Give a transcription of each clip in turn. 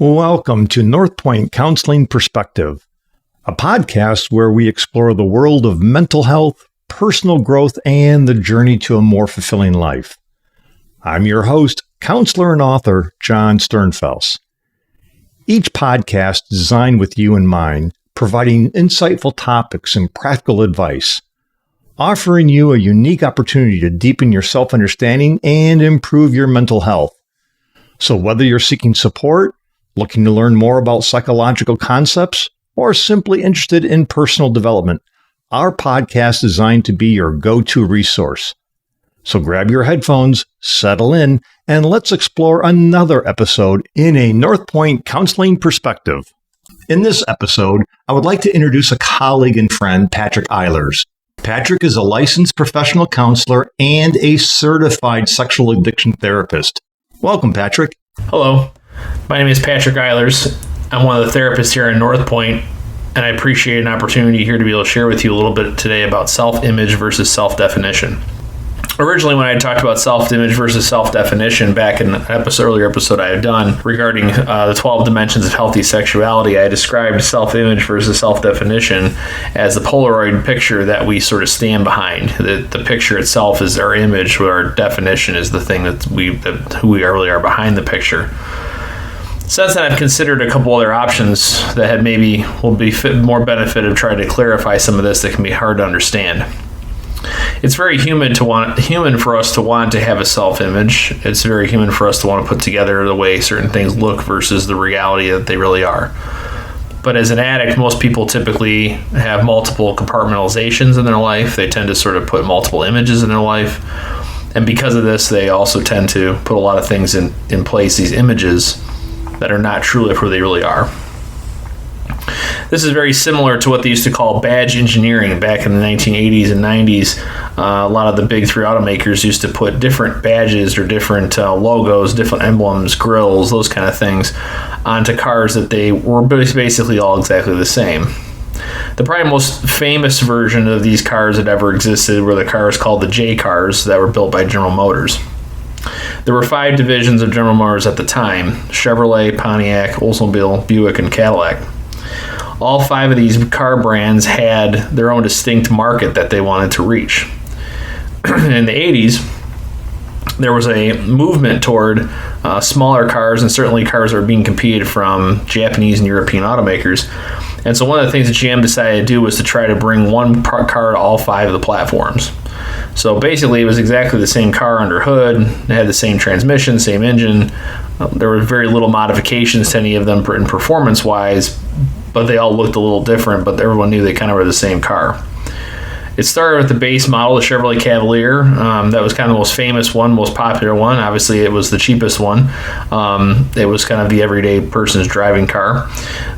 Welcome to North Point Counseling Perspective, a podcast where we explore the world of mental health, personal growth, and the journey to a more fulfilling life. I'm your host, counselor and author, John Sternfels. Each podcast is designed with you in mind, providing insightful topics and practical advice, offering you a unique opportunity to deepen your self-understanding and improve your mental health. So whether you're seeking support, looking to learn more about psychological concepts, or simply interested in personal development, our podcast is designed to be your go-to resource. So grab your headphones, settle in, and let's explore another episode in a North Point Counseling Perspective. In this episode, I would like to introduce a colleague and friend, Patrick Eiler. Patrick is a licensed professional counselor and a certified sexual addiction therapist. Welcome, Patrick. Hello, my name is Patrick Eiler. I'm one of the therapists here in North Point, and I appreciate an opportunity here to be able to share with you a little bit today about self-image versus self-definition. Originally, when I talked about self-image versus self-definition back in an earlier episode I had done regarding the 12 dimensions of healthy sexuality, I described self-image versus self-definition as the Polaroid picture that we sort of stand behind. The picture itself is our image, where our definition is the thing who we really are behind the picture. Since then, I've considered a couple other options that had maybe will be more benefit of trying to clarify some of this that can be hard to understand. It's very human for us to want to have a self-image. It's very human for us to want to put together the way certain things look versus the reality that they really are. But as an addict, most people typically have multiple compartmentalizations in their life. They tend to sort of put multiple images in their life. And because of this, they also tend to put a lot of things in place, these images that are not truly who they really are. This is very similar to what they used to call badge engineering back in the 1980s and 90s. A lot of the big three automakers used to put different badges or different logos, different emblems, grills, those kind of things onto cars that they were basically all exactly the same. The probably most famous version of these cars that ever existed were the cars called the J cars that were built by General Motors. There were 5 divisions of General Motors at the time: Chevrolet, Pontiac, Oldsmobile, Buick, and Cadillac. All 5 of these car brands had their own distinct market that they wanted to reach. In the 80s, there was a movement toward smaller cars, and certainly cars that were being competed from Japanese and European automakers. And so one of the things that GM decided to do was to try to bring one car to all 5 of the platforms. So basically, it was exactly the same car under hood. It had the same transmission, same engine. There were very little modifications to any of them in performance-wise, but they all looked a little different, but everyone knew they kind of were the same car. It started with the base model, the Chevrolet Cavalier. That was kind of the most famous one, most popular one. Obviously, it was the cheapest one. It was kind of the everyday person's driving car.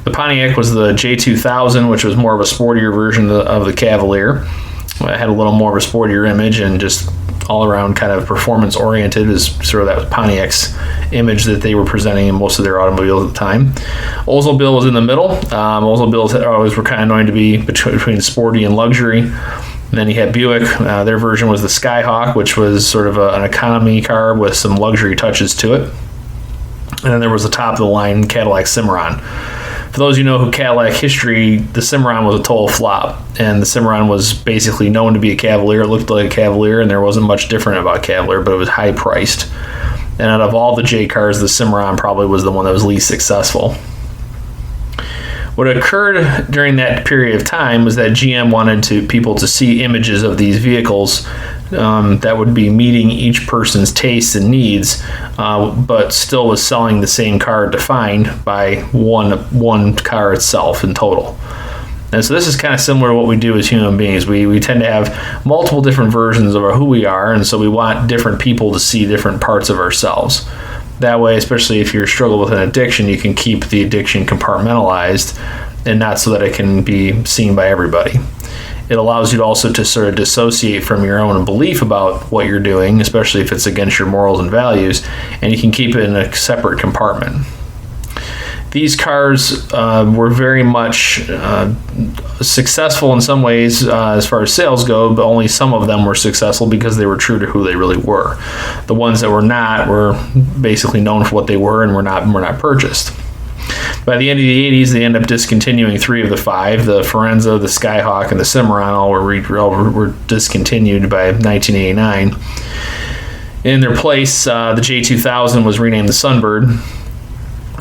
The Pontiac was the J2000, which was more of a sportier version of the Cavalier. It had a little more of a sportier image and just all-around kind of performance-oriented is sort of that Pontiac's image that they were presenting in most of their automobiles at the time. Oldsmobile was in the middle. Oldsmobiles always were kind of known to be between sporty and luxury. And then you had Buick. Their version was the Skyhawk, which was sort of an economy car with some luxury touches to it. And then there was the top-of-the-line Cadillac Cimarron. For those of you who know Cadillac history, the Cimarron was a total flop, and the Cimarron was basically known to be a Cavalier. It looked like a Cavalier, and there wasn't much different about Cavalier, but it was high priced. And out of all the J cars, the Cimarron probably was the one that was least successful. What occurred during that period of time was that GM wanted people to see images of these vehicles that would be meeting each person's tastes and needs, but still was selling the same car defined by one car itself in total. And so this is kind of similar to what we do as human beings. We tend to have multiple different versions of who we are, and so we want different people to see different parts of ourselves. That way, especially if you're struggling with an addiction, you can keep the addiction compartmentalized and not so that it can be seen by everybody. It allows you also to sort of dissociate from your own belief about what you're doing, especially if it's against your morals and values, and you can keep it in a separate compartment. These cars were very much successful in some ways as far as sales go, but only some of them were successful because they were true to who they really were. The ones that were not were basically known for what they were and were not purchased. By the end of the 80s, they end up discontinuing 3 of the 5. The Forenza, the Skyhawk, and the Cimarron all were discontinued by 1989. In their place, the J2000 was renamed the Sunbird.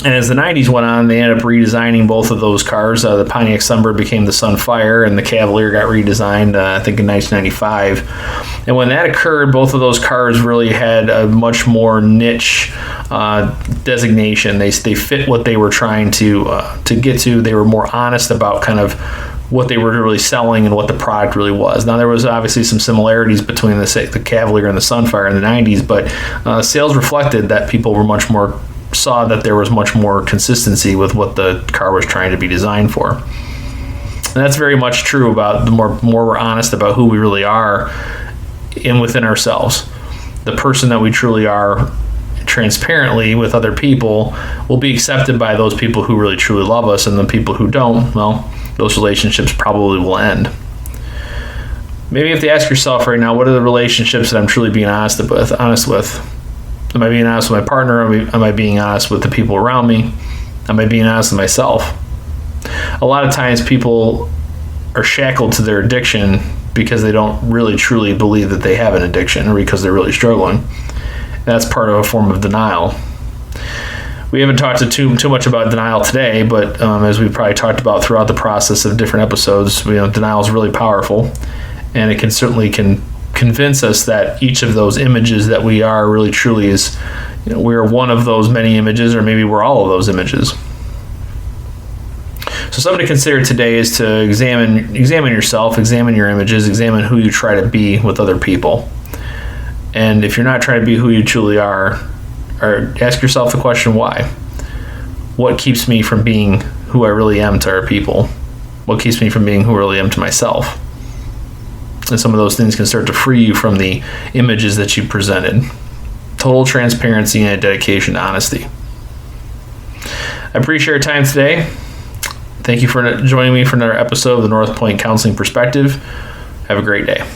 And as the 90s went on, they ended up redesigning both of those cars. The Pontiac Sunbird became the Sunfire, and the Cavalier got redesigned, I think, in 1995. And when that occurred, both of those cars really had a much more niche designation. They fit what they were trying to get to. They were more honest about kind of what they were really selling and what the product really was. Now, there was obviously some similarities between the Cavalier and the Sunfire in the 90s, but sales reflected that people were saw that there was much more consistency with what the car was trying to be designed for. And that's very much true about the more we're honest about who we really are within ourselves. The person that we truly are transparently with other people will be accepted by those people who really truly love us, and the people who don't, well, those relationships probably will end. Maybe you have to ask yourself right now, what are the relationships that I'm truly being honest with? Am I being honest with my partner? Am I being honest with the people around me? Am I being honest with myself? A lot of times people are shackled to their addiction because they don't really truly believe that they have an addiction, or because they're really struggling. That's part of a form of denial. We haven't talked too much about denial today, but as we've probably talked about throughout the process of different episodes, denial is really powerful, and it certainly can convince us that each of those images that we are really truly is, we're one of those many images, or maybe we're all of those images. So something to consider today is to examine yourself, examine your images, examine who you try to be with other people. And if you're not trying to be who you truly are, or ask yourself the question, why? What keeps me from being who I really am to our people? What keeps me from being who I really am to myself? And some of those things can start to free you from the images that you presented. Total transparency and a dedication to honesty. I appreciate your time today. Thank you for joining me for another episode of the North Point Counseling Perspective. Have a great day.